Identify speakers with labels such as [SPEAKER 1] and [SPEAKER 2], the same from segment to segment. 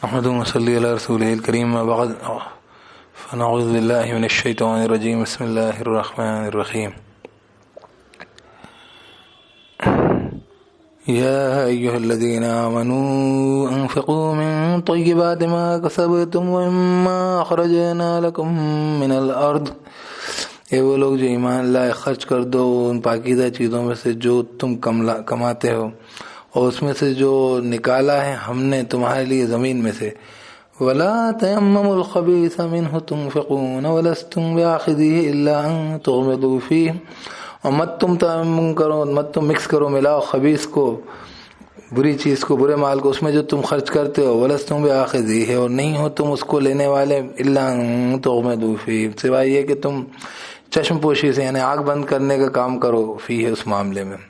[SPEAKER 1] احمد صلی علی رسول الکریم بعد فنعوذ باللہ من الشیطان الرجیم بسم اللہ الرحمن الرحیم یا ایہا الذین آمنوا انفقوا من طیبات ما کسبتم ومما اخرجنا لکم من الارض، اے وہ لوگ جو ایمان لائے خرچ کر دو ان پاکیزہ چیزوں میں سے جو تم کماتے ہو، اور اس میں سے جو نکالا ہے ہم نے تمہارے لیے زمین میں سے، وَلَا تَيَمَّمُوا الْخَبِيثَ مِنْهُ تُنْفِقُونَ وَلَسْتُمْ بِآخِذِيهِ إِلَّا أَن تُغْمِضُوا فِيهِ، اور مت تم تیمم کرو، مت تم مکس کرو، ملاؤ خبیث کو، بری چیز کو، برے مال کو اس میں جو تم خرچ کرتے ہو، وَلَسْتُمْ بِآخِذِيهِ، اور نہیں ہو تم اس کو لینے والے، إِلَّا أَن تُغْمِضُوا فِيهِ، سوائے یہ کہ تم چشم پوشی سے یعنی آنکھ بند کرنے کا کام کرو، فی ہے اس معاملے میں۔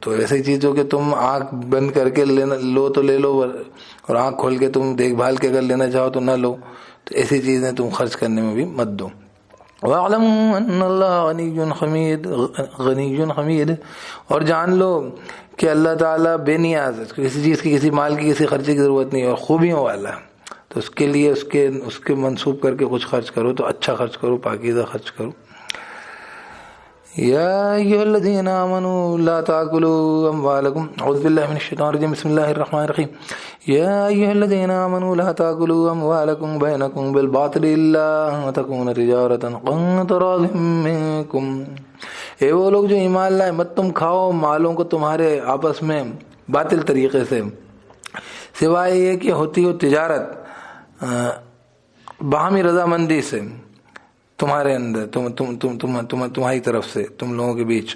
[SPEAKER 1] تو ایسی چیز جو کہ تم آنکھ بند کر کے لو تو لے لو، اور آنکھ کھول کے تم دیکھ بھال کے اگر لینا چاہو تو نہ لو، تو ایسی چیزیں تم خرچ کرنے میں بھی مت دو۔ وَاعْلَمُوا أَنَّ اللَّهَ غَنِيٌّ حَمِيدٌ، اور جان لو کہ اللہ تعالیٰ بے نیاز ہے، کسی چیز کی، کسی مال کی، کسی خرچے کی ضرورت نہیں ہے، اور خوبیوں والا ہے، تو اس کے لیے اس کے منسوب کر کے کچھ خرچ کرو تو اچھا خرچ کرو، پاکیزہ خرچ کرو۔ یا ایھا الذین آمنوا لا تاکلوا اموالکم، اعوذ باللہ من الشیطان الرجیم بسم اللہ الرحمن الرحیم، یا ایھا الذین آمنوا لا تاکلوا اموالکم بینکم بالباطل الا ان تکون تجارۃ عن تراض منکم، اے وہ لوگ جو ایمان لائے مت تم کھاؤ مالوں کو تمہارے آپس میں باطل طریقے سے، سوائے یہ کہ ہوتی ہو تجارت باہمی رضامندی سے تمہارے اندر، تمہاری طرف سے، تم لوگوں کے بیچ۔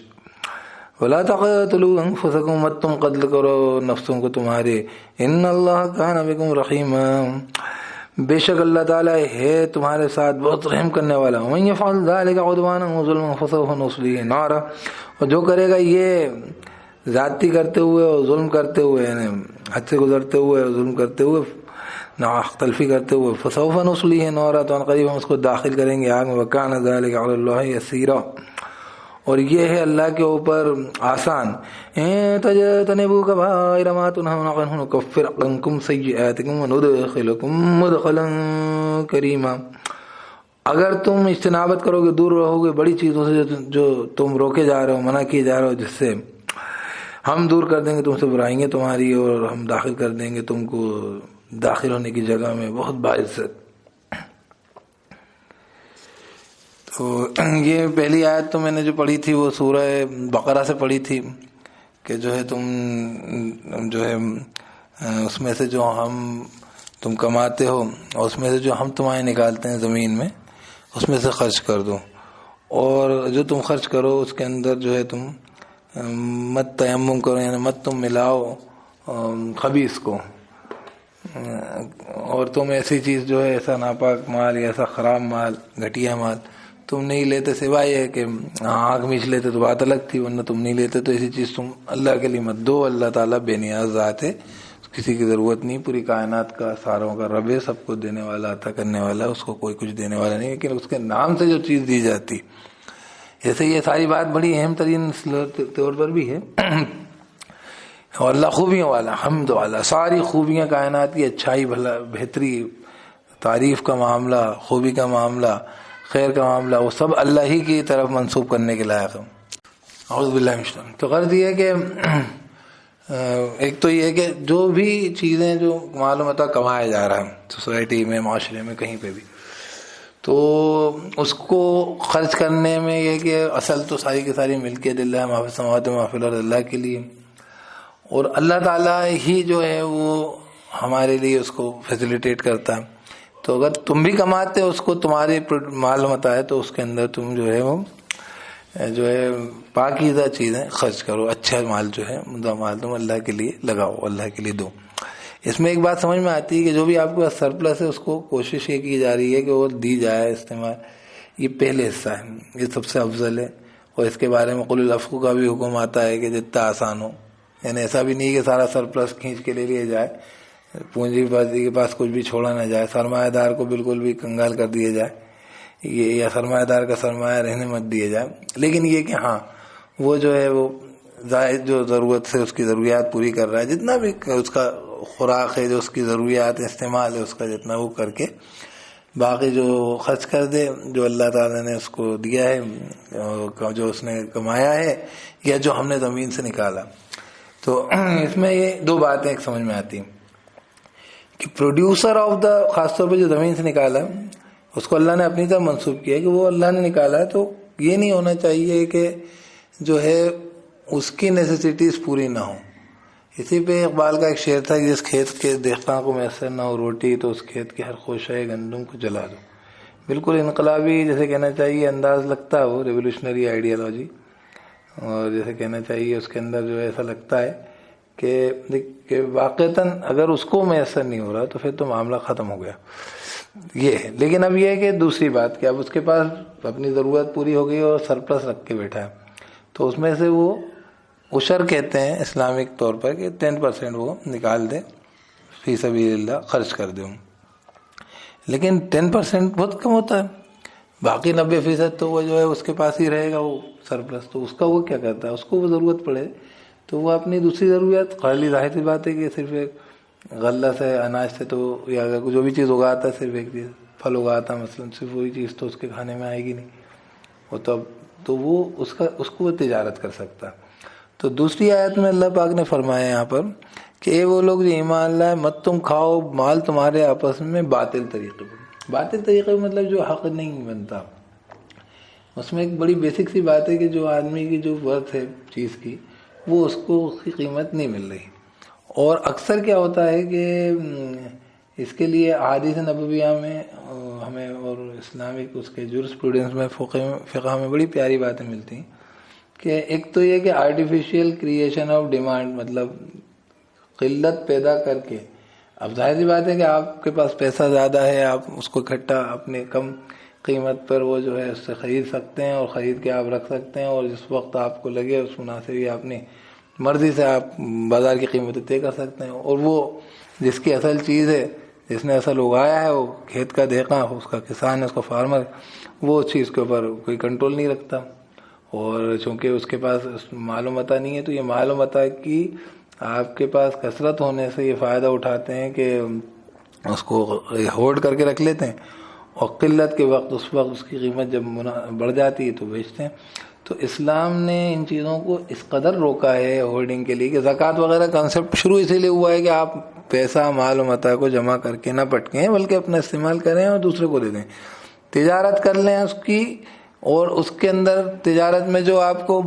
[SPEAKER 1] وَلَا تَقْتُلُوا أَنفُسَكُمْ، مت تم قتل کرو نفسوں کو تمہارے، إِنَّ اللَّهَ كَانَ بِكُمْ رَحِيمًا، بے شک اللہ تعالیٰ ہے تمہارے ساتھ بہت رحم کرنے والا۔ وَمَن يَفْعَلْ ذَلِكَ عُدْوَانًا وَظُلْمًا فَسَوْفَ نُصْلِيهِ نَارًا، اور جو کرے گا یہ زیادتی کرتے ہوئے اور ظلم کرتے ہوئے، یعنی حد سے گزرتے ہوئے اور ظلم کرتے ہوئے، تلفی کرتے ہوئے، فسوف نصلیہ نارا، تو قریب ہم اس کو داخل کریں گے آگ میں، وکان ذلک علی اللہ یسیرا، اور یہ ہے اللہ کے اوپر آسان۔ تجتنبوا کبائر ما تنہون عنہ نکفر عنکم سیئاتکم وندخلکم مدخلا کریما، اگر تم اجتنابت کرو گے، دور رہو گے بڑی چیزوں سے جو تم روکے جا رہے ہو، منع کیے جا رہے ہو، جس سے ہم دور کر دیں گے تم سے برائیاں تمہاری، اور ہم داخل کر دیں گے تم کو داخل ہونے کی جگہ میں بہت باعزت۔ تو یہ پہلی آیت تو میں نے جو پڑھی تھی وہ سورہ بقرہ سے پڑھی تھی، کہ جو ہے تم جو ہے اس میں سے جو تم کماتے ہو، اور اس میں سے جو ہم تمہارے نکالتے ہیں زمین میں، اس میں سے خرچ کر دو، اور جو تم خرچ کرو اس کے اندر جو ہے تم مت تیمم کرو، یعنی مت تم ملاؤ خبیث کو، اور تم ایسی چیز جو ہے ایسا ناپاک مال یا ایسا خراب مال، گھٹیا مال تم نہیں لیتے، سوائے ہے کہ آنکھ میچ لیتے تو بات الگ تھی، ورنہ تم نہیں لیتے، تو ایسی چیز تم اللہ کے لیے مت دو۔ اللہ تعالیٰ بے نیاز ذات ہے، کسی کی ضرورت نہیں، پوری کائنات کا ساروں کا رب ہے، سب کو دینے والا، عطا کرنے والا، اس کو کوئی کچھ دینے والا نہیں، لیکن اس کے نام سے جو چیز دی جاتی، جیسے یہ ساری بات بڑی اہم ترین طور پر بھی ہے، اور اللہ خوبیوں والا، حمد والا، ساری خوبیاں کائنات کی، اچھائی، بھلا، بہتری، تعریف کا معاملہ، خوبی کا معاملہ، خیر کا معاملہ، وہ سب اللہ ہی کی طرف منسوب کرنے کے لائق ہے۔ اعوذ باللہ من الشیطان۔ تو غرض یہ ہے کہ ایک تو یہ ہے کہ جو بھی چیزیں جو معلومات کمایا جا رہا ہے سوسائٹی میں، معاشرے میں، کہیں پہ بھی، تو اس کو خرچ کرنے میں یہ کہ اصل تو ساری کی ساری ملکیت اللہ، ما فی السماوات و ما فی الارض، اللہ کے لیے، اور اللہ تعالیٰ ہی جو ہے وہ ہمارے لیے اس کو فیسیلیٹیٹ کرتا ہے۔ تو اگر تم بھی کماتے ہو، اس کو تمہاری معلومات ہے، تو اس کے اندر تم جو ہے وہ جو ہے پاکیزہ چیزیں خرچ کرو، اچھا مال جو ہے مال تم اللہ کے لیے لگاؤ، اللہ کے لیے دو۔ اس میں ایک بات سمجھ میں آتی ہے کہ جو بھی آپ کے پاس سرپلس ہے اس کو کوشش یہ کی جا رہی ہے کہ وہ دی جائے استعمال، یہ پہلے حصہ ہے، یہ سب سے افضل ہے، اور اس کے بارے میں قل العفو کا بھی حکم آتا ہے کہ جتنا آسان ہو، یعنی ایسا بھی نہیں کہ سارا سرپلس کھینچ کے لے لیا جائے، پونجی بازی کے پاس کچھ بھی چھوڑا نہ جائے، سرمایہ دار کو بالکل بھی کنگال کر دیا جائے، یہ یا سرمایہ دار کا سرمایہ رہنے مت دیا جائے، لیکن یہ کہ ہاں وہ جو ہے وہ زائد جو ضرورت سے اس کی ضروریات پوری کر رہا ہے، جتنا بھی اس کا خوراک ہے، جو اس کی ضروریات استعمال ہے، اس کا جتنا وہ کر کے باقی جو خرچ کر دے، جو اللہ تعالیٰ نے اس کو دیا ہے، جو اس نے کمایا ہے یا جو ہم نے زمین سے نکالا۔ تو اس میں یہ دو باتیں ایک سمجھ میں آتی ہیں کہ پروڈیوسر آف دا، خاص طور پہ جو زمین سے نکالا اس کو اللہ نے اپنی طرف منسوب کیا کہ وہ اللہ نے نکالا ہے، تو یہ نہیں ہونا چاہیے کہ جو ہے اس کی نیسیسٹیز پوری نہ ہوں۔ اسی پہ اقبال کا ایک شعر تھا کہ جس کھیت کے دہقان کو میسر نہ ہو روٹی تو اس کھیت کے ہر خوشہ گندم کو جلا دو۔ بالکل انقلابی جیسے کہنا چاہیے انداز لگتا ہے، وہ ریولیوشنری آئیڈیالوجی، اور جیسے کہنا چاہیے اس کے اندر جو ایسا لگتا ہے کہ واقعتاً اگر اس کو میسر نہیں ہو رہا تو پھر تو معاملہ ختم ہو گیا، یہ ہے۔ لیکن اب یہ ہے کہ دوسری بات کہ اب اس کے پاس اپنی ضرورت پوری ہو گئی اور سرپلس رکھ کے بیٹھا ہے، تو اس میں سے وہ عشر کہتے ہیں اسلامک طور پر کہ 10% وہ نکال دے، فی سبیل اللہ خرچ کر دے۔ لیکن 10% بہت کم ہوتا ہے، باقی 90% تو وہ جو ہے اس کے پاس ہی رہے گا وہ سرپلس، تو اس کا وہ کیا کرتا ہے، اس کو وہ ضرورت پڑے تو وہ اپنی دوسری ضروریات، خالی ظاہر سی بات ہے کہ صرف ایک غلہ سے اناج سے تو یا اگر جو بھی چیز اگاتا ہے، صرف ایک چیز پھل اگاتا مثلا، صرف وہی چیز تو اس کے کھانے میں آئے گی نہیں، وہ تو وہ اس کو وہ تجارت کر سکتا ہے۔ تو دوسری آیت میں اللہ پاک نے فرمایا یہاں پر کہ اے وہ لوگ جو ایمان لائے، مت تم کھاؤ مال تمہارے آپس میں باطل طریقے پر۔ باطل طریقے مطلب جو حق نہیں بنتا، اس میں ایک بڑی بیسک سی بات ہے کہ جو آدمی کی جو ورتھ ہے چیز کی، وہ اس کو اس کی قیمت نہیں مل رہی۔ اور اکثر کیا ہوتا ہے کہ اس کے لیے احادیث نبویہ میں ہمیں اور اسلامک اس کے جورسپروڈنس میں فقہ میں بڑی پیاری باتیں ملتی ہیں کہ ایک تو یہ کہ آرٹیفیشیل کریشن آف ڈیمانڈ، مطلب قلت پیدا کر کے، اب ظاہر سی بات ہے کہ آپ کے پاس پیسہ زیادہ ہے، آپ اس کو اکٹھا اپنے کم قیمت پر وہ جو ہے اس سے خرید سکتے ہیں اور خرید کے آپ رکھ سکتے ہیں، اور جس وقت آپ کو لگے اس مناسب ہی اپنی مرضی سے آپ بازار کی قیمتیں طے کر سکتے ہیں۔ اور وہ جس کی اصل چیز ہے، جس نے اصل اگایا ہے، وہ کھیت کا دہقان، اس کا کسان ہے، اس کا فارمر، وہ اس چیز کے اوپر کوئی کنٹرول نہیں رکھتا، اور چونکہ اس کے پاس مال و متاع نہیں ہے تو یہ مال و متاع کی آپ کے پاس کثرت ہونے سے یہ فائدہ اٹھاتے ہیں کہ اس کو ہولڈ کر کے رکھ لیتے ہیں، اور قلت کے وقت اس کی قیمت جب بڑھ جاتی ہے تو بیچتے ہیں۔ تو اسلام نے ان چیزوں کو اس قدر روکا ہے ہولڈنگ کے لیے کہ زکوٰۃ وغیرہ کنسیپٹ شروع اسی لیے ہوا ہے کہ آپ پیسہ مال و متاع کو جمع کر کے نہ پٹکیں بلکہ اپنا استعمال کریں اور دوسرے کو دے دیں، تجارت کر لیں اس کی، اور اس کے اندر تجارت میں جو آپ کو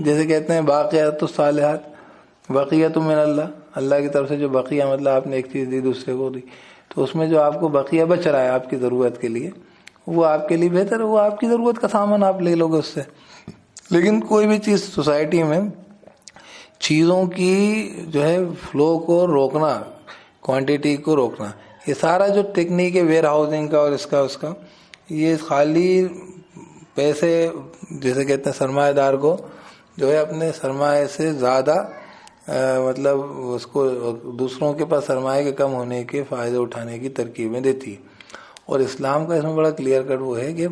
[SPEAKER 1] جیسے کہتے ہیں باقیات الصالحات، بقیت من اللہ کی طرف سے جو بقیہ، مطلب آپ نے ایک چیز دی دوسرے کو دی، تو اس میں جو آپ کو بقیہ بچ رہا ہے آپ کی ضرورت کے لیے، وہ آپ کے لیے بہتر ہے، وہ آپ کی ضرورت کا سامان آپ لے لو گے اس سے۔ لیکن کوئی بھی چیز سوسائٹی میں چیزوں کی جو ہے فلو کو روکنا، کوانٹیٹی کو روکنا، یہ سارا جو ٹیکنیک ہے ویئر ہاؤسنگ کا اور اس کا یہ خالی پیسے جیسے کہتے ہیں سرمایہ دار کو جو ہے اپنے سرمایہ سے زیادہ مطلب اس کو دوسروں کے پاس سرمایہ کے کم ہونے کے فائدے اٹھانے کی ترکیبیں دیتی ہے۔ اور اسلام کا اس میں بڑا کلیئر کٹ وہ ہے کہ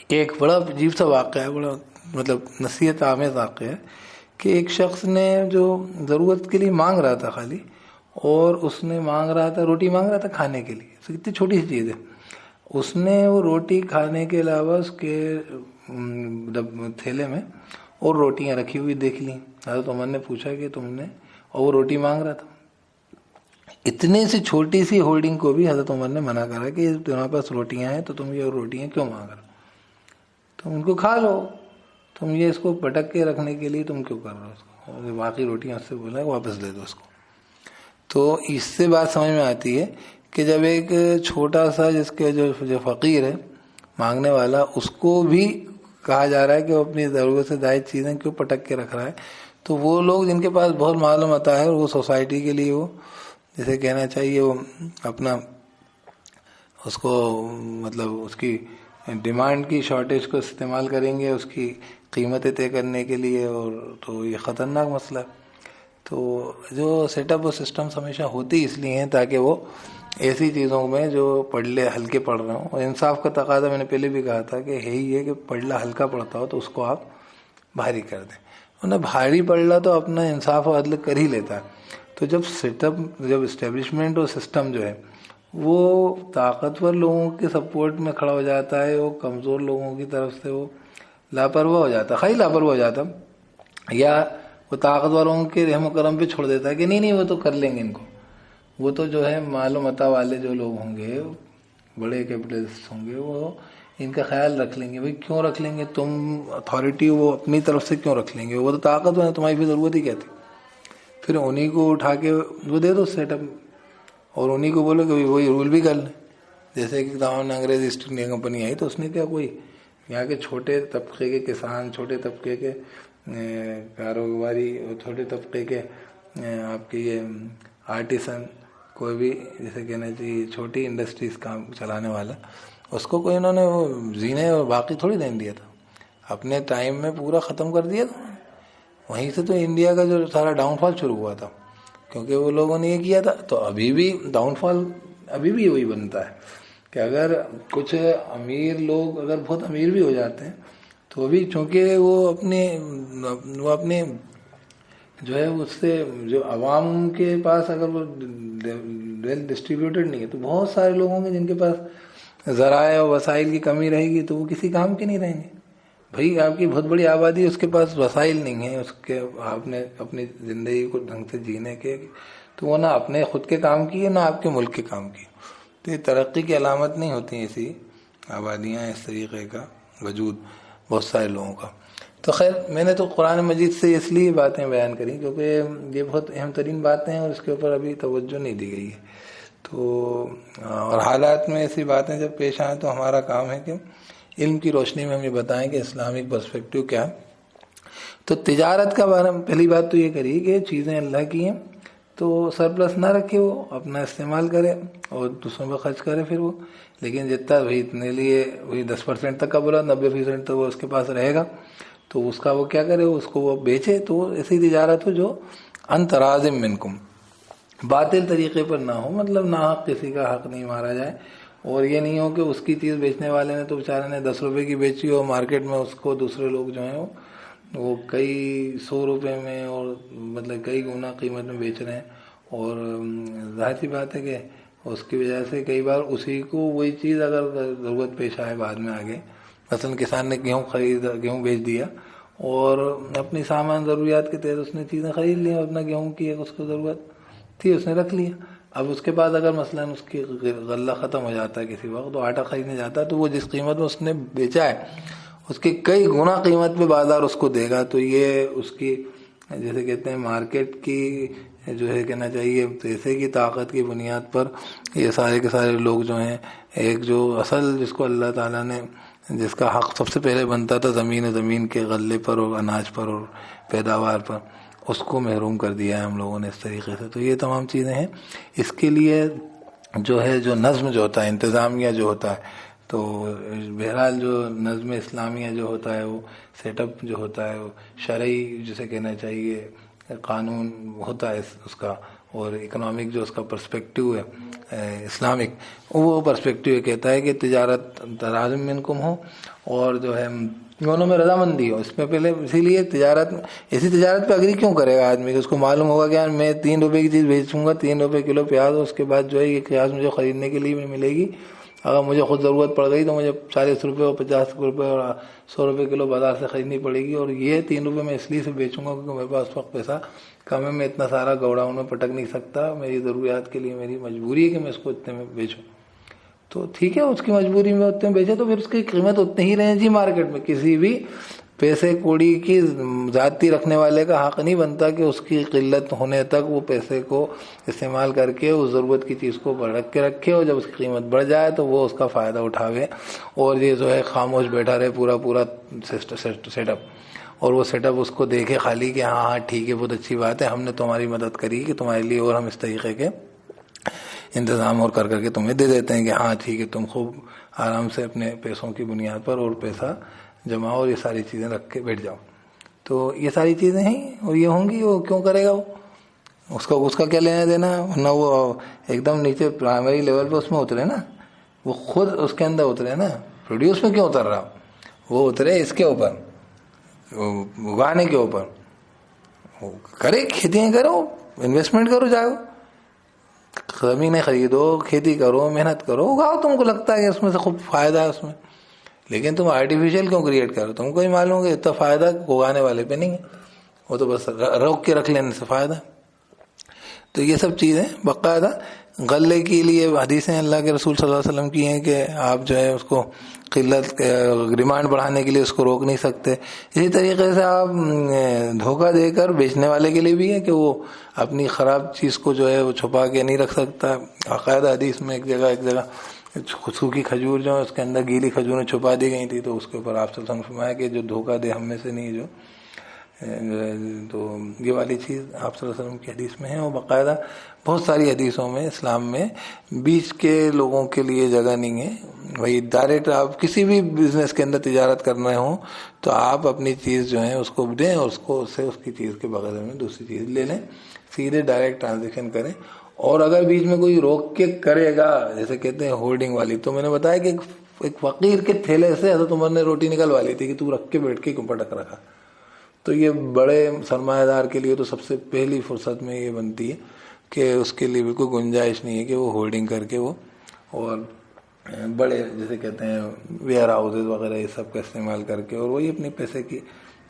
[SPEAKER 1] ایک بڑا عجیب سا واقعہ ہے، بڑا مطلب نصیحت آمیز واقعہ ہے کہ ایک شخص نے جو ضرورت کے لیے مانگ رہا تھا خالی، اور اس نے مانگ رہا تھا روٹی مانگ رہا تھا کھانے کے لیے، کتنی چھوٹی سی چیز ہے، اس نے وہ روٹی کھانے کے علاوہ اس کے تھیلے میں اور روٹیاں رکھی ہوئی دیکھ لیں۔ حضرت عمر نے پوچھا کہ تم نے، اور وہ روٹی مانگ رہا تھا، اتنے سی چھوٹی سی ہولڈنگ کو بھی حضرت عمر نے منع کرا کہ تمہارے پاس روٹیاں ہیں تو تم یہ روٹیاں کیوں مانگ رہے ہو، تم ان کو کھا لو، تم یہ اس کو پٹک کے رکھنے کے لیے تم کیوں کر رہے ہو اس کو، باقی روٹیاں اس سے بولا واپس دے دو اس کو۔ تو اس سے بات سمجھ میں آتی ہے کہ جب ایک چھوٹا سا جس کے جو فقیر ہے مانگنے والا، اس کو بھی کہا جا رہا ہے کہ وہ اپنی ضرورت سے زائد چیزیں کیوں پٹک کے رکھ رہا ہے، تو وہ لوگ جن کے پاس بہت مال و متاع ہے، وہ سوسائٹی کے لیے وہ جیسے کہنا چاہیے وہ اپنا اس کو مطلب اس کی ڈیمانڈ کی شارٹیج کو استعمال کریں گے اس کی قیمتیں طے کرنے کے لیے، اور تو یہ خطرناک مسئلہ ہے۔ تو جو سیٹ اپ و سسٹمس ہمیشہ ہوتی اس لیے ہیں تاکہ وہ ایسی چیزوں میں جو پڑھلے ہلکے پڑھ رہے ہوں، اور انصاف کا تقاضا میں نے پہلے بھی کہا تھا کہ ہے ہی ہے کہ پڑھلا ہلکا پڑھتا ہو تو اس کو آپ بھاری کر دیں، ورنہ بھاری پڑھلا تو اپنا انصاف و عدل کر ہی لیتا ہے۔ تو جب اسٹیبلشمنٹ اور سسٹم جو ہے وہ طاقتور لوگوں کے سپورٹ میں کھڑا ہو جاتا ہے، وہ کمزور لوگوں کی طرف سے وہ لاپرواہ ہو جاتا، خالی لاپرواہ ہو جاتا، یا وہ طاقتوروں کے رحم و کرم پہ چھوڑ دیتا ہے کہ نہیں وہ تو کر لیں گے ان کو، وہ تو جو ہے مال و متاع والے جو لوگ ہوں گے، بڑے کیپٹلسٹ ہوں گے، وہ ان کا خیال رکھ لیں گے۔ بھائی کیوں رکھ لیں گے؟ تم اتھارٹی وہ اپنی طرف سے کیوں رکھ لیں گے؟ وہ تو طاقتور ہے، تمہاری پھر ضرورت ہی کیا تھی؟ پھر انہی کو اٹھا کے وہ دے دو سیٹ اپ، اور انہی کو بولو کہ وہی رول بھی کر لیں۔ جیسے کہ تمام انگریز ایسٹ انڈیا کمپنی آئی تو اس نے کیا، کوئی یہاں کے چھوٹے طبقے کے کسان، چھوٹے طبقے کے کاروباری، چھوٹے طبقے کے آپ کے یہ آرٹیسن، کوئی بھی جیسے کہنا چاہیے چھوٹی انڈسٹریز کام چلانے والا، اس کو کوئی انہوں نے وہ زینے اور باقی تھوڑی دین دیا تھا، اپنے ٹائم میں پورا ختم کر دیا تھا۔ وہیں سے تو انڈیا کا جو سارا ڈاؤن فال شروع ہوا تھا، کیونکہ وہ لوگوں نے یہ کیا تھا۔ تو ابھی بھی ڈاؤن فال ابھی بھی وہی بنتا ہے کہ اگر کچھ امیر لوگ اگر بہت امیر بھی ہو جاتے ہیں تو بھی چونکہ وہ اپنے جو ہے اس سے جو عوام کے پاس اگر وہ ویل ڈسٹریبیوٹیڈ نہیں ہے تو بہت سارے لوگ ہوں گے جن کے پاس ذرائع اور وسائل کی کمی رہے گی تو وہ کسی کام کے نہیں رہیں گے۔ بھائی آپ کی بہت بڑی آبادی، اس کے پاس وسائل نہیں ہیں، اس کے آپ نے اپنی زندگی کو ڈھنگ سے جینے کے، تو وہ نہ اپنے خود کے کام کی ہے نہ آپ کے ملک کے کام کی، تو یہ ترقی کی علامت نہیں ہوتی ایسی آبادیاں، اس طریقے کا وجود بہت سارے لوگوں کا۔ تو خیر میں نے تو قرآن مجید سے اس لیے باتیں بیان کریں کیونکہ یہ بہت اہم ترین باتیں ہیں اور اس کے اوپر ابھی توجہ نہیں دی گئی ہے۔ تو اور حالات میں ایسی باتیں جب پیش آئیں تو ہمارا کام ہے کہ علم کی روشنی میں ہم یہ بتائیں کہ اسلامک پرسپیکٹیو کیا ہے۔ تو تجارت کا بارے میں پہلی بات تو یہ کری کہ چیزیں اللہ کی ہیں تو سرپلس نہ رکھے، وہ اپنا استعمال کرے اور دوسروں پہ خرچ کرے پھر وہ، لیکن جتنا وہی اتنے لیے وہی 10% تک کا بولا، 90% تک وہ اس کے پاس رہے گا تو اس کا وہ کیا کرے، اس کو وہ بیچے۔ تو ایسی تجارت ہو جو ان تراضٍ منکم، باطل طریقے پر نہ ہو، مطلب نہ کسی کا حق نہیں مارا جائے، اور یہ نہیں ہو کہ اس کی چیز بیچنے والے نے تو بیچارے نے 10 روپے کی بیچی اور مارکیٹ میں اس کو دوسرے لوگ جو ہیں وہ کئی 100 روپے میں اور مطلب کئی گنا قیمت میں بیچ رہے ہیں، اور ظاہر سی بات ہے کہ اس کی وجہ سے کئی بار اسی کو وہی چیز اگر ضرورت پیش آئے بعد میں آگے، مثلا کسان نے گیہوں بیچ دیا اور اپنی سامان ضروریات کے تحت اس نے چیزیں خرید لی، اپنا گیہوں کی اس کو ضرورت تھی اس نے رکھ لیا، اب اس کے بعد اگر مثلا اس کی غلہ ختم ہو جاتا ہے کسی وقت تو آٹا خریدنے جاتا ہے تو وہ جس قیمت میں اس نے بیچا ہے اس کی کئی گنا قیمت پہ بازار اس کو دے گا، تو یہ اس کی جیسے کہتے ہیں مارکیٹ کی جو ہے کہنا چاہیے پیسے کی طاقت کی بنیاد پر یہ سارے کے سارے لوگ جو ہیں، ایک جو اصل جس کو اللہ تعالیٰ نے جس کا حق سب سے پہلے بنتا تھا زمین کے غلے پر اور اناج پر اور پیداوار پر، اس کو محروم کر دیا ہے ہم لوگوں نے اس طریقے سے۔ تو یہ تمام چیزیں ہیں، اس کے لیے جو ہے جو نظم جو ہوتا ہے، انتظامیہ جو ہوتا ہے، تو بہرحال جو نظم اسلامیہ جو ہوتا ہے، وہ سیٹ اپ جو ہوتا ہے، وہ شرعی جسے کہنا چاہیے قانون ہوتا ہے اس کا، اور اکنامک جو اس کا پرسپیکٹیو ہے اسلامک، وہ پرسپیکٹیو یہ کہتا ہے کہ تجارت تراضٍ منکم ہو اور جو ہے دونوں میں رضامندی ہو۔ اس میں پہلے اسی لیے ایسی تجارت پہ اگری کیوں کرے گا آدمی کہ اس کو معلوم ہوگا کہ یار میں 3 روپے کی چیز بیچوں گا، 3 روپے کلو پیاز، اس کے بعد جو ہے یہ پیاز مجھے خریدنے کے لیے بھی ملے گی، اگر مجھے خود ضرورت پڑ گئی تو مجھے 40 روپے اور 50 روپے اور 100 روپے کلو بازار سے خریدنی پڑے گی، اور یہ 3 روپے میں اس لیے سے بیچوں گا کیونکہ میرے پاس اس وقت پیسہ کم ہے، میں اتنا سارا گوڈاؤن میں پٹک نہیں سکتا، میری ضروریات کے لیے میری مجبوری ہے کہ میں اس کو اتنے میں بیچوں۔ تو ٹھیک ہے، اس کی مجبوری میں اتنے میں بیچے تو پھر اس کی قیمت اتنی ہی رہے جی مارکیٹ میں۔ کسی بھی پیسے کوڑی کی ذاتی رکھنے والے کا حق نہیں بنتا کہ اس کی قلت ہونے تک وہ پیسے کو استعمال کر کے اس ضرورت کی چیز کو بڑھ کے رکھے، اور جب اس کی قیمت بڑھ جائے تو وہ اس کا فائدہ اٹھاوے، اور یہ جو ہے خاموش بیٹھا رہے پورا سیٹ اپ، اور وہ سیٹ اپ اس کو دیکھے خالی کہ ہاں ٹھیک ہے بہت اچھی بات ہے، ہم نے تمہاری مدد کری کہ تمہارے لیے، اور ہم اس طریقے کے انتظام اور کر کے تمہیں دے دیتے ہیں کہ ہاں ٹھیک ہے تم خوب آرام سے اپنے پیسوں کی بنیاد پر اور پیسہ جماؤ اور یہ ساری چیزیں رکھ کے بیٹھ جاؤ۔ تو یہ ساری چیزیں ہیں اور یہ ہوں گی، وہ کیوں کرے گا، وہ اس کا کیا لینا دینا، ورنہ وہ ایک دم نیچے پرائمری لیول پہ اس میں اترے نا، وہ خود اس کے اندر اترے نا، پروڈیوس میں کیوں اتر رہا، وہ اترے اس کے اوپر اگانے کے اوپر، کرے کھیتیاں کرو، انویسٹمنٹ کرو، جاؤ زمینیں خریدو، کھیتی کرو، محنت کرو، اگاؤ، تم کو لگتا ہے کہ اس میں سے خوب فائدہ ہے اس میں، لیکن تم آرٹیفیشیل کیوں کریٹ کرو؟ تم کو ہی معلوم ہے کہ اتنا فائدہ اگانے والے پہ نہیں ہے، وہ تو بس روک کے رکھ لینے سے فائدہ. تو یہ سب چیزیں باقاعدہ غلے کے لیے حدیثیں اللہ کے رسول صلی اللہ علیہ وسلم کی ہیں کہ آپ جو ہے اس کو قلت ڈیمانڈ بڑھانے کے لیے اس کو روک نہیں سکتے. اسی طریقے سے آپ دھوکہ دے کر بیچنے والے کے لیے بھی ہے کہ وہ اپنی خراب چیز کو جو ہے وہ چھپا کے نہیں رکھ سکتا. باقاعدہ حدیث میں ایک جگہ سوکھی کھجور جو ہے اس کے اندر گیلی کھجوریں چھپا دی گئی تھی، تو اس کے اوپر آپ سے فرمایا کہ جو دھوکہ دے ہم میں سے نہیں جو تو یہ والی چیز آپ صلی اللہ علیہ وسلم کی حدیث میں ہے. اور باقاعدہ بہت ساری حدیثوں میں اسلام میں بیچ کے لوگوں کے لیے جگہ نہیں ہے. وہی ڈائریکٹ آپ کسی بھی بزنس کے اندر تجارت کرنا ہو تو آپ اپنی چیز جو ہے اس کو دیں اور اس سے اس کی چیز کے بغیر میں دوسری چیز لے لیں، سیدھے ڈائریکٹ ٹرانزیکشن کریں. اور اگر بیچ میں کوئی روک کے کرے گا جیسے کہتے ہیں ہولڈنگ والی، تو میں نے بتایا کہ ایک فقیر کے تھیلے سے حضرت عمر نے روٹی نکلوا لی تھی کہ تو رکھ کے بیٹھ کے کیوں پٹک رکھا. تو یہ بڑے سرمایہ دار کے لیے تو سب سے پہلی فرصت میں یہ بنتی ہے کہ اس کے لیے بالکل گنجائش نہیں ہے کہ وہ ہولڈنگ کر کے وہ اور بڑے جیسے کہتے ہیں ویئر ہاؤسز وغیرہ یہ سب کا استعمال کر کے اور وہی اپنے پیسے کی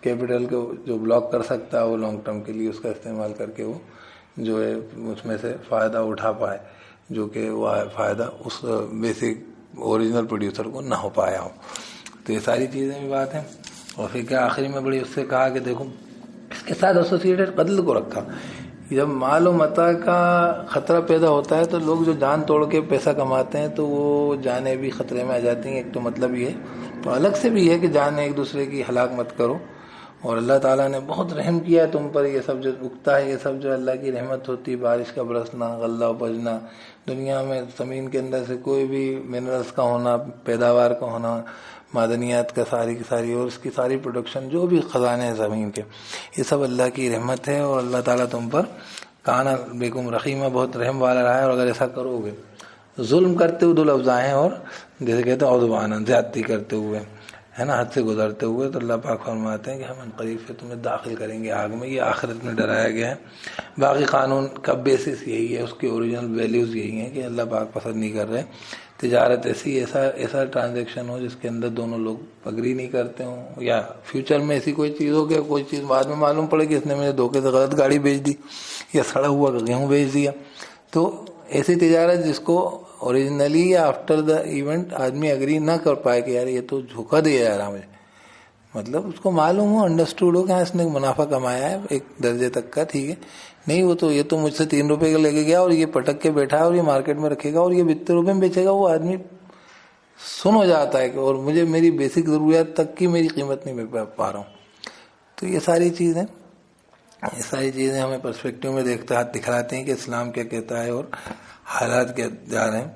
[SPEAKER 1] کیپٹل کو جو بلاک کر سکتا ہے وہ لانگ ٹرم کے لیے اس کا استعمال کر کے وہ جو ہے اس میں سے فائدہ اٹھا پائے، جو کہ وہ فائدہ اس بیسک اوریجنل پروڈیوسر کو نہ ہو پایا ہو. تو یہ ساری چیزیں بھی بات ہیں. اور پھر کیا آخری میں بڑی اس سے کہا کہ دیکھو اس کے ساتھ ایسوسیٹڈ قتل کو رکھا. جب مال و متاع کا خطرہ پیدا ہوتا ہے تو لوگ جو جان توڑ کے پیسہ کماتے ہیں تو وہ جانیں بھی خطرے میں آ جاتی ہیں. ایک تو مطلب یہ ہے، تو الگ سے بھی ہے کہ جانیں ایک دوسرے کی ہلاک مت کرو. اور اللہ تعالیٰ نے بہت رحم کیا ہے تم پر. یہ سب جو اگتا ہے یہ سب جو اللہ کی رحمت ہوتی، بارش کا برسنا، غلہ اپجنا، دنیا میں زمین کے اندر سے کوئی بھی منرلس کا ہونا، پیداوار کا ہونا، معدنیات کا ساری کی ساری اور اس کی ساری پروڈکشن، جو بھی خزانے ہیں زمین کے، یہ سب اللہ کی رحمت ہے. اور اللہ تعالیٰ تم پر کانا بیکم رحیمہ، بہت رحم والا رہا ہے. اور اگر ایسا کرو گے ظلم کرتے ہوئے دل افزائیں اور جیسے کہتے ہیں عدوانہ زیادتی کرتے ہوئے ہے نا، حد سے گزرتے ہوئے، تو اللہ پاک فرماتے ہیں کہ ہم قریب سے تمہیں داخل کریں گے آگ میں. یہ آخرت میں ڈرایا گیا ہے. باقی قانون کا بیسس یہی ہے، اس کی اوریجنل ویلیوز یہی ہیں کہ اللہ پاک پسند نہیں کر رہے تجارت ایسا ٹرانزیکشن ہو جس کے اندر دونوں لوگ اگری نہیں کرتے ہوں، یا فیوچر میں ایسی کوئی چیز ہو کہ کوئی چیز بعد میں معلوم پڑے کہ اس نے مجھے دھوکے سے غلط گاڑی بیچ دی یا سڑا ہوا گیہوں بیچ دیا. تو ایسی تجارت جس کو اوریجنلی یا آفٹر دا ایونٹ آدمی اگری نہ کر پائے کہ یار یہ تو دھوکا دیا جا رہا مجھے، مطلب اس کو معلوم ہو، انڈرسٹوڈ ہو کہ ہاں اس نے منافع کمایا ہے ایک درجے تک کا، ٹھیک ہے، نہیں وہ تو یہ تو مجھ سے 3 روپے کا لے کے گیا اور یہ پٹک کے بیٹھا ہے اور یہ مارکیٹ میں رکھے گا اور یہ 32 روپے میں بیچے گا. وہ آدمی سن ہو جاتا ہے کہ اور مجھے میری بیسک ضروریات تک کی میری قیمت نہیں میں پا رہا ہوں. تو یہ ساری چیزیں ہمیں پرسپیکٹیو میں دکھلاتے ہیں کہ اسلام کیا کہتا ہے اور حالات کیا جا رہے ہیں.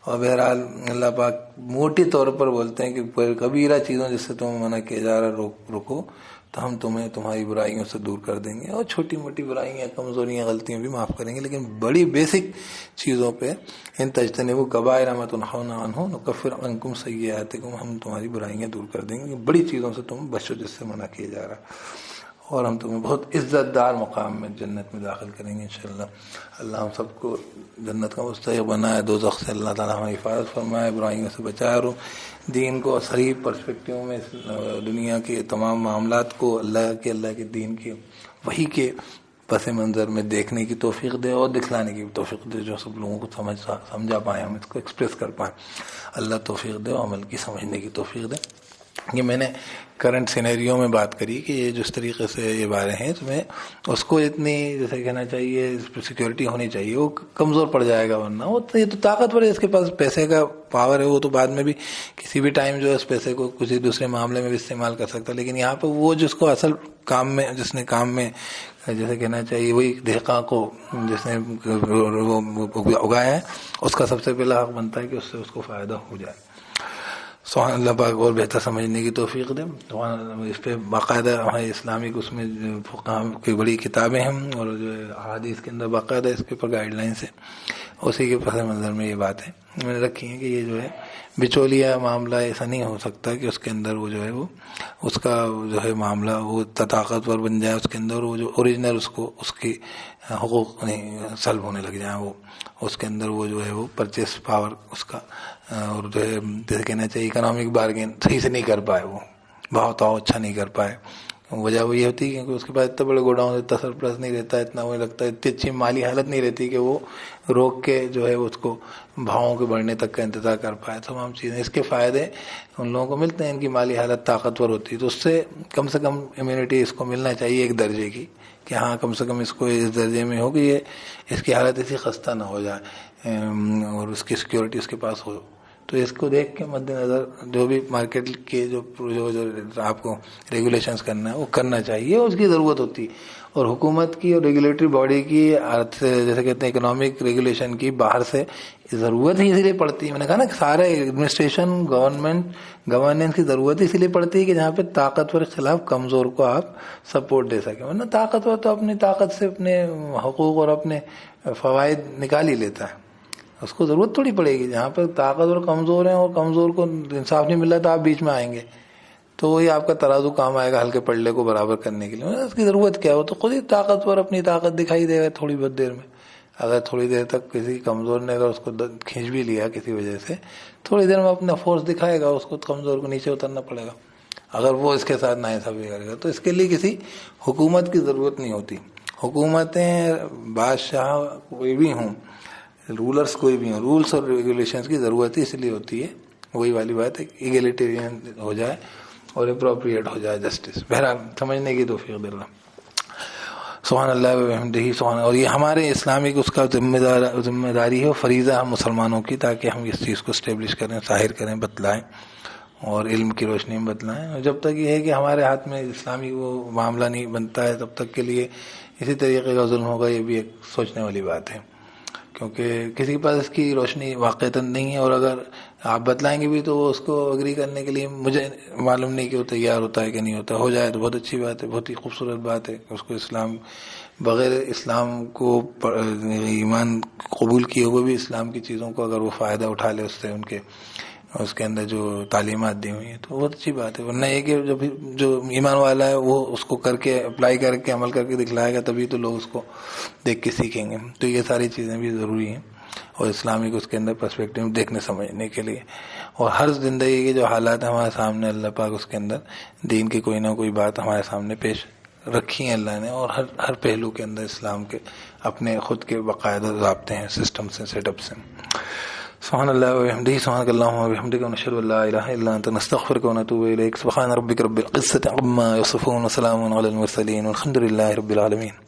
[SPEAKER 1] اور بہرحال اللہ پاک موٹی طور پر بولتے ہیں کہ کبیرہ چیزوں جس سے تمہیں منع کیا جا رہا رکو تو ہم تمہیں تمہاری برائیوں سے دور کر دیں گے. اور چھوٹی موٹی برائیاں، کمزوریاں، غلطیاں بھی معاف کریں گے، لیکن بڑی بیسک چیزوں پہ ان تجتنبوا کبائر ما تنہون عنہ نکفر عنکم سیئاتکم، ہم تمہاری برائیاں دور کر دیں گے. بڑی چیزوں سے تم بچو جس سے منع کیا جا رہا ہے، اور ہم تمہیں بہت عزت دار مقام میں جنت میں داخل کریں گے انشاءاللہ. اللہ ہم سب کو جنت کا مستحق بنائے، دوزخ سے اللہ تعالیٰ ہماری حفاظت فرمائے، برائیوں سے بچائے، اور دین کو صحیح پرسپیکٹیو میں دنیا کے تمام معاملات کو اللہ کے دین کے وحی کے پس منظر میں دیکھنے کی توفیق دے اور دکھلانے کی توفیق دے، جو سب لوگوں کو سمجھا پائیں، ہم اس کو ایکسپریس کر پائیں. اللہ توفیق دے اور عمل کی سمجھنے کی توفیق دے. یہ میں نے کرنٹ سینیریو میں بات کری کہ یہ جس طریقے سے یہ بارے ہیں تو میں اس کو اتنی جیسے کہنا چاہیے اس پہ سیکیورٹی ہونی چاہیے، وہ کمزور پڑ جائے گا. ورنہ وہ یہ تو طاقتور ہے، اس کے پاس پیسے کا پاور ہے، وہ تو بعد میں بھی کسی بھی ٹائم جو ہے اس پیسے کو کسی دوسرے معاملے میں بھی استعمال کر سکتا ہے. لیکن یہاں پہ وہ جس کو اصل کام میں، جس نے کام میں جیسے کہنا چاہیے وہی دہقاں کو جس نے اگایا ہے، اس کا سب سے پہلا حق بنتا ہے کہ اس سے اس کو فائدہ ہو جائے. سبحان اللہ پاک اور بہتر سمجھنے کی توفیق دے. اس پہ باقاعدہ ہمارے اسلامک اس میں فقہ کی بڑی کتابیں ہیں اور جو احادیث کے اندر باقاعدہ اس کے اوپر گائیڈ لائنس ہیں. اسی کے پس منظر میں یہ باتیں میں نے رکھی ہیں کہ یہ جو ہے بچولیا معاملہ ایسا نہیں ہو سکتا کہ اس کے اندر وہ جو ہے وہ اس کا جو ہے معاملہ وہ طاقتور بن جائے اس کے اندر، وہ جو اوریجنل اس کی حقوق نہیں سلب ہونے لگ جائیں، وہ اس کے اندر وہ جو ہے وہ پرچیز پاور اس کا، اور جو ہے جیسے کہنا چاہیے اکنامک بارگین صحیح سے نہیں کر پائے، وہ بہاؤ تاؤ اچھا نہیں کر پائے۔ وجہ وہ یہ ہوتی ہے کہ اس کے پاس اتنے بڑے گوڈاؤن اتنا سرپلس نہیں رہتا، اتنا وہ لگتا ہے اتنی اچھی مالی حالت نہیں رہتی کہ وہ روک کے جو ہے اس کو بھاؤں کے بڑھنے تک کا انتظار کر پائے۔ تمام چیزیں اس کے فائدے ان لوگوں کو ملتے ہیں، ان کی مالی حالت طاقتور ہوتی ہے، تو اس سے کم امیونٹی اس کو ملنا چاہیے ایک درجے کی، کہ ہاں کم سے کم اس کو اس درجے میں ہو کہ یہ اس کی حالت ایسی خستہ نہ ہو جائے اور اس کی سیکیورٹی اس کے پاس ہو۔ تو اس کو دیکھ کے مد نظر جو بھی مارکیٹ کے جو آپ کو ریگولیشنز کرنا ہے وہ کرنا چاہیے، اس کی ضرورت ہوتی ہے۔ اور حکومت کی اور ریگولیٹری باڈی کی جیسے کہتے ہیں اکنامک ریگولیشن کی باہر سے ضرورت ہی اسی لیے پڑتی ہے۔ میں نے کہا نا کہ سارے ایڈمنسٹریشن گورننس کی ضرورت اسی لیے پڑتی ہے کہ جہاں پہ طاقتور کے خلاف کمزور کو آپ سپورٹ دے سکیں، ورنہ طاقتور تو اپنی طاقت سے اپنے حقوق اور اپنے فوائد نکال ہی لیتا ہے، اس کو ضرورت تھوڑی پڑے گی۔ جہاں پہ طاقتور کمزور ہیں اور کمزور کو انصاف نہیں مل رہا تو آپ بیچ میں آئیں گے، تو وہی آپ کا ترازو کام آئے گا ہلکے پلڑے کو برابر کرنے کے لیے۔ اس کی ضرورت کیا ہو تو خود ہی طاقتور اپنی طاقت دکھائی دے گا تھوڑی بہت دیر میں۔ اگر تھوڑی دیر تک کسی کمزور نے اگر اس کو کھینچ بھی لیا کسی وجہ سے، تھوڑی دیر میں اپنا فورس دکھائے گا، اس کو کمزور کو نیچے اترنا پڑے گا اگر وہ اس کے ساتھ ناانصافی کرے گا۔ تو اس کے لیے کسی حکومت کی ضرورت نہیں ہوتی۔ حکومتیں بادشاہ کوئی بھی ہوں، رولرز کوئی بھی ہوں، رولز اور ریگولیشنز کی ضرورت ہی اس لیے ہوتی ہے، وہی والی بات ہے کہ ایگلیٹیرین ہو جائے اور اپروپریٹ ہو جائے جسٹس۔ بہرحال سمجھنے کی توفیق دے اللہ۔ سبحان اللہ وبحمدہ سبحان۔ اور یہ ہمارے اسلامک اس کا ذمہ داری ہے، فریضہ ہم مسلمانوں کی، تاکہ ہم اس چیز کو اسٹیبلش کریں، ظاہر کریں، بتلائیں اور علم کی روشنی میں بتلائیں۔ اور جب تک یہ ہے کہ ہمارے ہاتھ میں اسلامی وہ معاملہ نہیں بنتا ہے، تب تک کے لیے اسی طریقے کا ظلم ہوگا، یہ بھی ایک سوچنے والی بات ہے، کیونکہ کسی کے پاس اس کی روشنی واقعتاً نہیں ہے، اور اگر آپ بتلائیں گے بھی تو وہ اس کو اگری کرنے کے لیے مجھے معلوم نہیں کہ وہ تیار ہوتا ہے کہ نہیں ہوتا۔ ہو جائے تو بہت اچھی بات ہے، بہت ہی خوبصورت بات ہے۔ اس کو اسلام بغیر اسلام کو ایمان قبول کیے ہوئے بھی اسلام کی چیزوں کو اگر وہ فائدہ اٹھا لے اس سے، ان کے اس کے اندر جو تعلیمات دی ہوئی ہیں، تو بہت اچھی بات ہے۔ ورنہ یہ کہ جو ایمان والا ہے وہ اس کو کر کے اپلائی کر کے عمل کر کے دکھلائے گا، تبھی تو لوگ اس کو دیکھ کے سیکھیں گے۔ تو یہ ساری چیزیں بھی ضروری ہیں، اور اسلامی کو اس کے اندر پرسپیکٹیو دیکھنے سمجھنے کے لیے، اور ہر زندگی کے جو حالات ہیں ہمارے سامنے اللہ پاک اس کے اندر دین کی کوئی نہ کوئی بات ہمارے سامنے پیش رکھی ہیں اللہ نے، اور ہر پہلو کے اندر اسلام کے اپنے خود کے باقاعدہ ضابطے ہیں، سسٹم سے، سیٹ اپ سے۔ سبحان اللہ وبحمدہ سبحانک اللہم وبحمدک ونشہد ان لا الہ الا انت نستغفرک ونتوب الیک۔ سبحان ربک رب العزۃ عما یصفون وسلام علی المرسلین والحمد للہ رب العالمین۔